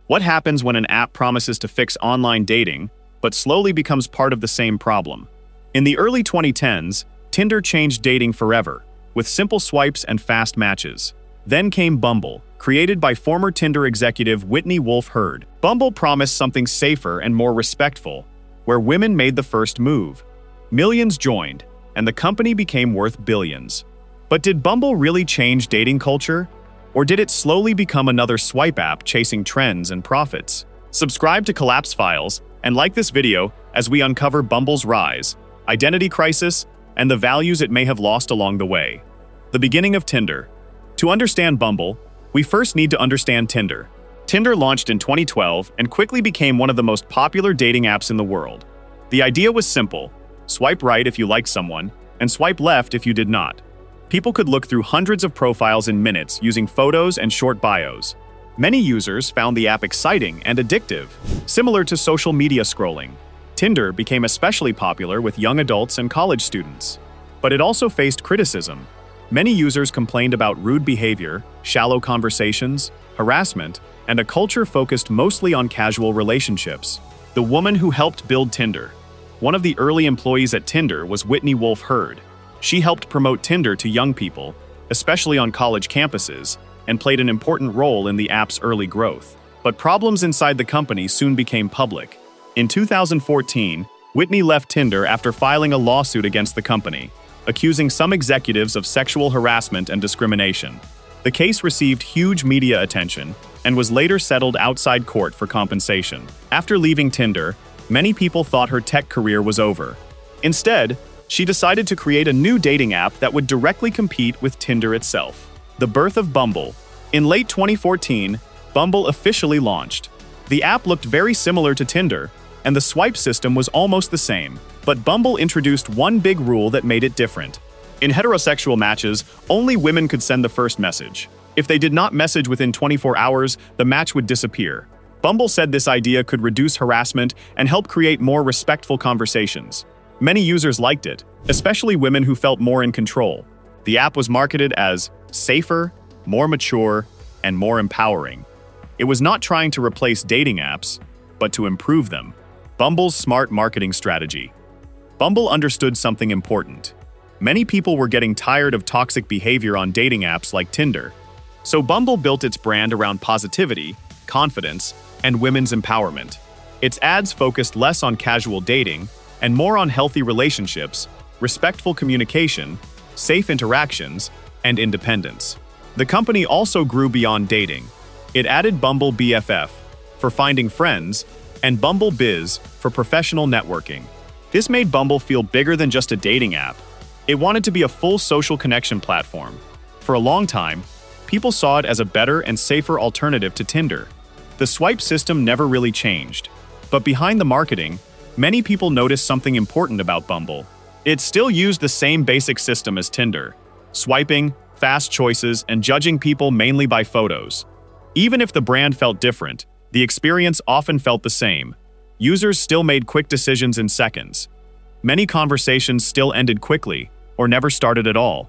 What happens when an app promises to fix online dating, but slowly becomes part of the same problem? In the early 2010s, Tinder changed dating forever, with simple swipes and fast matches. Then came Bumble, created by former Tinder executive Whitney Wolfe Herd. Bumble promised something safer and more respectful, where women made the first move. Millions joined, and the company became worth billions. But did Bumble really change dating culture? Or did it slowly become another swipe app chasing trends and profits? Subscribe to Collapse Files and like this video as we uncover Bumble's rise, identity crisis, and the values it may have lost along the way. The beginning of Tinder. To understand Bumble, we first need to understand Tinder. Tinder launched in 2012 and quickly became one of the most popular dating apps in the world. The idea was simple: swipe right if you liked someone, and swipe left if you did not. People could look through hundreds of profiles in minutes using photos and short bios. Many users found the app exciting and addictive, similar to social media scrolling. Tinder became especially popular with young adults and college students. But it also faced criticism. Many users complained about rude behavior, shallow conversations, harassment, and a culture focused mostly on casual relationships. The woman who helped build Tinder. One of the early employees at Tinder was Whitney Wolfe Herd. She helped promote Tinder to young people, especially on college campuses, and played an important role in the app's early growth. But problems inside the company soon became public. In 2014, Whitney left Tinder after filing a lawsuit against the company, accusing some executives of sexual harassment and discrimination. The case received huge media attention and was later settled outside court for compensation. After leaving Tinder, many people thought her tech career was over. Instead, she decided to create a new dating app that would directly compete with Tinder itself. The birth of Bumble. In late 2014, Bumble officially launched. The app looked very similar to Tinder, and the swipe system was almost the same. But Bumble introduced one big rule that made it different. In heterosexual matches, only women could send the first message. If they did not message within 24 hours, the match would disappear. Bumble said this idea could reduce harassment and help create more respectful conversations. Many users liked it, especially women who felt more in control. The app was marketed as safer, more mature, and more empowering. It was not trying to replace dating apps, but to improve them. Bumble's smart marketing strategy. Bumble understood something important. Many people were getting tired of toxic behavior on dating apps like Tinder. So Bumble built its brand around positivity, confidence, and women's empowerment. Its ads focused less on casual dating and more on healthy relationships, respectful communication, safe interactions, and independence. The company also grew beyond dating. It added Bumble BFF for finding friends and Bumble Biz for professional networking. This made Bumble feel bigger than just a dating app. It wanted to be a full social connection platform. For a long time, people saw it as a better and safer alternative to Tinder. The swipe system never really changed. But behind the marketing, many people noticed something important about Bumble. It still used the same basic system as Tinder: swiping, fast choices, and judging people mainly by photos. Even if the brand felt different, the experience often felt the same. Users still made quick decisions in seconds. Many conversations still ended quickly, or never started at all.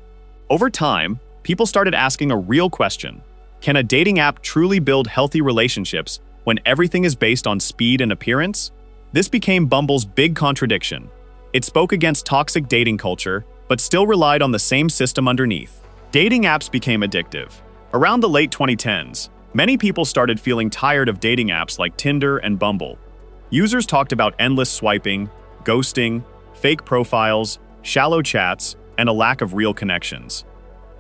Over time, people started asking a real question: can a dating app truly build healthy relationships when everything is based on speed and appearance? This became Bumble's big contradiction. It spoke against toxic dating culture, but still relied on the same system underneath. Dating apps became addictive. Around the late 2010s, many people started feeling tired of dating apps like Tinder and Bumble. Users talked about endless swiping, ghosting, fake profiles, shallow chats, and a lack of real connections.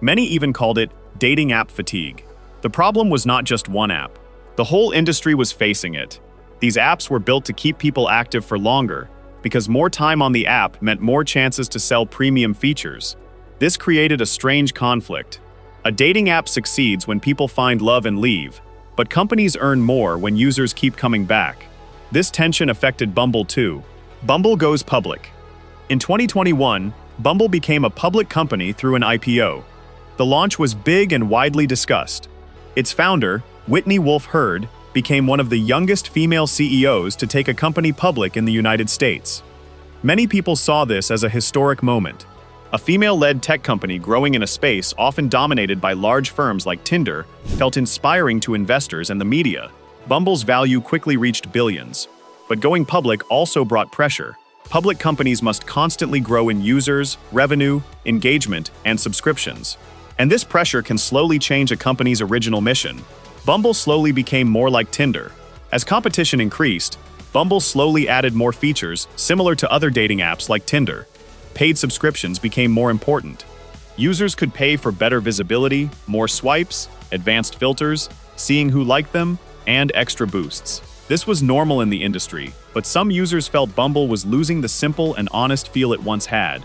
Many even called it dating app fatigue. The problem was not just one app. The whole industry was facing it. These apps were built to keep people active for longer, because more time on the app meant more chances to sell premium features. This created a strange conflict. A dating app succeeds when people find love and leave, but companies earn more when users keep coming back. This tension affected Bumble too. Bumble goes public. In 2021, Bumble became a public company through an IPO. The launch was big and widely discussed. Its founder, Whitney Wolfe Herd, became one of the youngest female CEOs to take a company public in the United States. Many people saw this as a historic moment. A female-led tech company growing in a space often dominated by large firms like Tinder felt inspiring to investors and the media. Bumble's value quickly reached billions. But going public also brought pressure. Public companies must constantly grow in users, revenue, engagement, and subscriptions. And this pressure can slowly change a company's original mission. Bumble slowly became more like Tinder. As competition increased, Bumble slowly added more features similar to other dating apps like Tinder. Paid subscriptions became more important. Users could pay for better visibility, more swipes, advanced filters, seeing who liked them, and extra boosts. This was normal in the industry, but some users felt Bumble was losing the simple and honest feel it once had.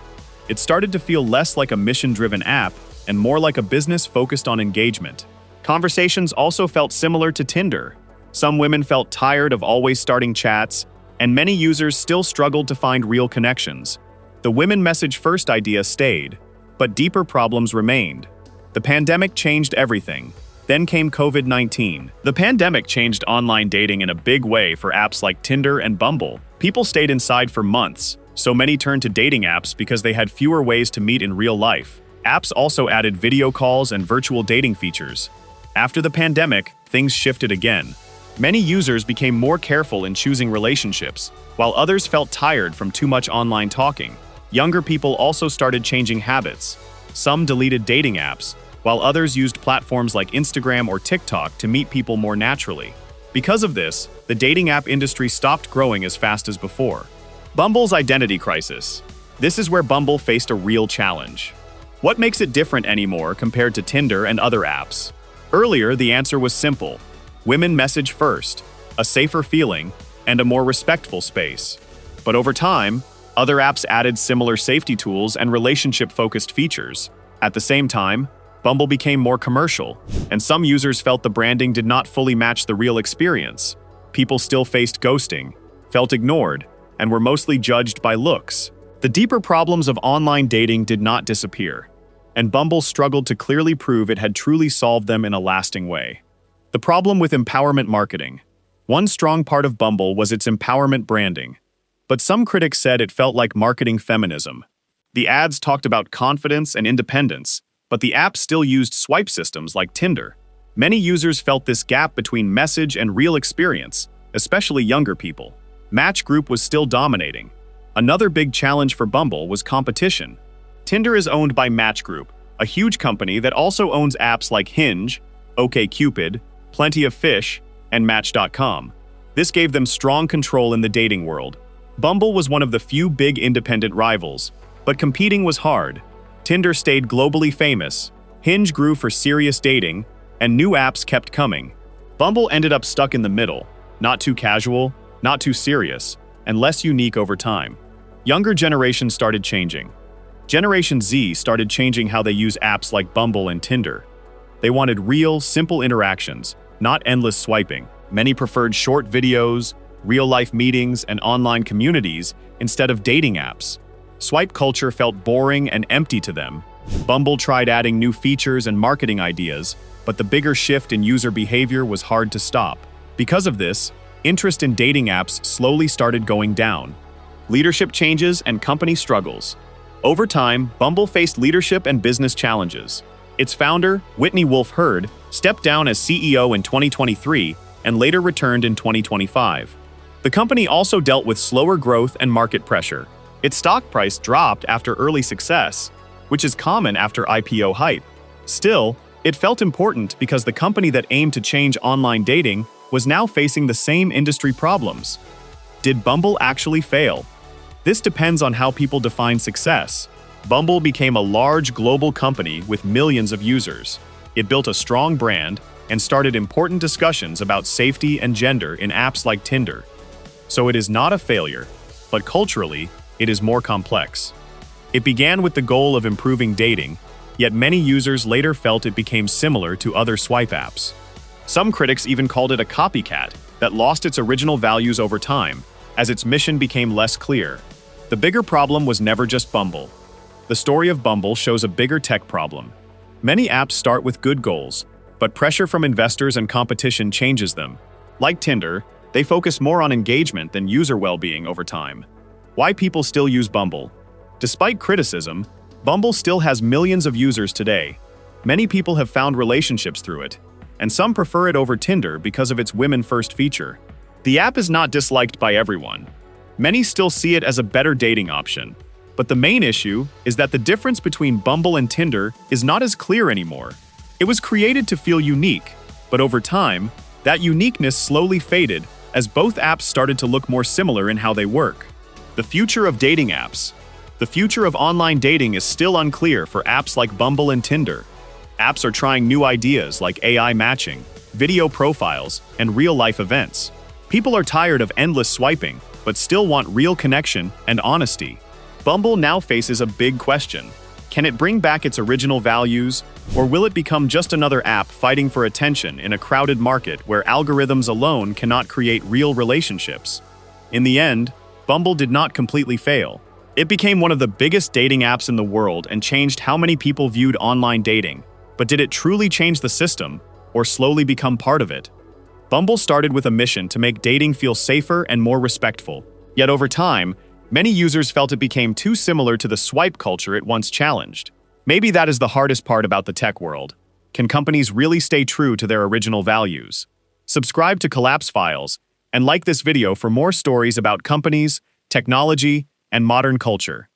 It started to feel less like a mission-driven app and more like a business focused on engagement. Conversations also felt similar to Tinder. Some women felt tired of always starting chats, and many users still struggled to find real connections. The women message first idea stayed, but deeper problems remained. The pandemic changed everything. Then came COVID-19. The pandemic changed online dating in a big way for apps like Tinder and Bumble. People stayed inside for months, so many turned to dating apps because they had fewer ways to meet in real life. Apps also added video calls and virtual dating features. After the pandemic, things shifted again. Many users became more careful in choosing relationships, while others felt tired from too much online talking. Younger people also started changing habits. Some deleted dating apps, while others used platforms like Instagram or TikTok to meet people more naturally. Because of this, the dating app industry stopped growing as fast as before. Bumble's identity crisis. This is where Bumble faced a real challenge. What makes it different anymore compared to Tinder and other apps? Earlier, the answer was simple. Women message first, a safer feeling, and a more respectful space. But over time, other apps added similar safety tools and relationship-focused features. At the same time, Bumble became more commercial, and some users felt the branding did not fully match the real experience. People still faced ghosting, felt ignored, and were mostly judged by looks. The deeper problems of online dating did not disappear, and Bumble struggled to clearly prove it had truly solved them in a lasting way. The problem with empowerment marketing. One strong part of Bumble was its empowerment branding, but some critics said it felt like marketing feminism. The ads talked about confidence and independence, but the app still used swipe systems like Tinder. Many users felt this gap between message and real experience, especially younger people. Match Group was still dominating. Another big challenge for Bumble was competition. Tinder is owned by Match Group, a huge company that also owns apps like Hinge, OkCupid, Plenty of Fish, and Match.com. This gave them strong control in the dating world. Bumble was one of the few big independent rivals, but competing was hard. Tinder stayed globally famous, Hinge grew for serious dating, and new apps kept coming. Bumble ended up stuck in the middle, not too casual, not too serious, and less unique over time. Younger generations started changing. Generation Z started changing how they use apps like Bumble and Tinder. They wanted real, simple interactions, not endless swiping. Many preferred short videos, real-life meetings, and online communities instead of dating apps. Swipe culture felt boring and empty to them. Bumble tried adding new features and marketing ideas, but the bigger shift in user behavior was hard to stop. Because of this, interest in dating apps slowly started going down. Leadership changes and company struggles. Over time, Bumble faced leadership and business challenges. Its founder, Whitney Wolfe Herd, stepped down as CEO in 2023 and later returned in 2025. The company also dealt with slower growth and market pressure. Its stock price dropped after early success, which is common after IPO hype. Still, it felt important because the company that aimed to change online dating was now facing the same industry problems. Did Bumble actually fail? This depends on how people define success. Bumble became a large global company with millions of users. It built a strong brand and started important discussions about safety and gender in apps like Tinder. So it is not a failure, but culturally, it is more complex. It began with the goal of improving dating, yet many users later felt it became similar to other swipe apps. Some critics even called it a copycat that lost its original values over time, as its mission became less clear. The bigger problem was never just Bumble. The story of Bumble shows a bigger tech problem. Many apps start with good goals, but pressure from investors and competition changes them. Like Tinder, they focus more on engagement than user well-being over time. Why people still use Bumble? Despite criticism, Bumble still has millions of users today. Many people have found relationships through it. and some prefer it over Tinder because of its women-first feature. The app is not disliked by everyone. Many still see it as a better dating option. But the main issue is that the difference between Bumble and Tinder is not as clear anymore. It was created to feel unique, but over time, that uniqueness slowly faded as both apps started to look more similar in how they work. The future of dating apps. The future of online dating is still unclear for apps like Bumble and Tinder. Apps are trying new ideas like AI matching, video profiles, and real-life events. People are tired of endless swiping, but still want real connection and honesty. Bumble now faces a big question. Can it bring back its original values, or will it become just another app fighting for attention in a crowded market where algorithms alone cannot create real relationships? In the end, Bumble did not completely fail. It became one of the biggest dating apps in the world and changed how many people viewed online dating. But did it truly change the system, or slowly become part of it? Bumble started with a mission to make dating feel safer and more respectful. Yet over time, many users felt it became too similar to the swipe culture it once challenged. Maybe that is the hardest part about the tech world. Can companies really stay true to their original values? Subscribe to Collapse Files and like this video for more stories about companies, technology, and modern culture.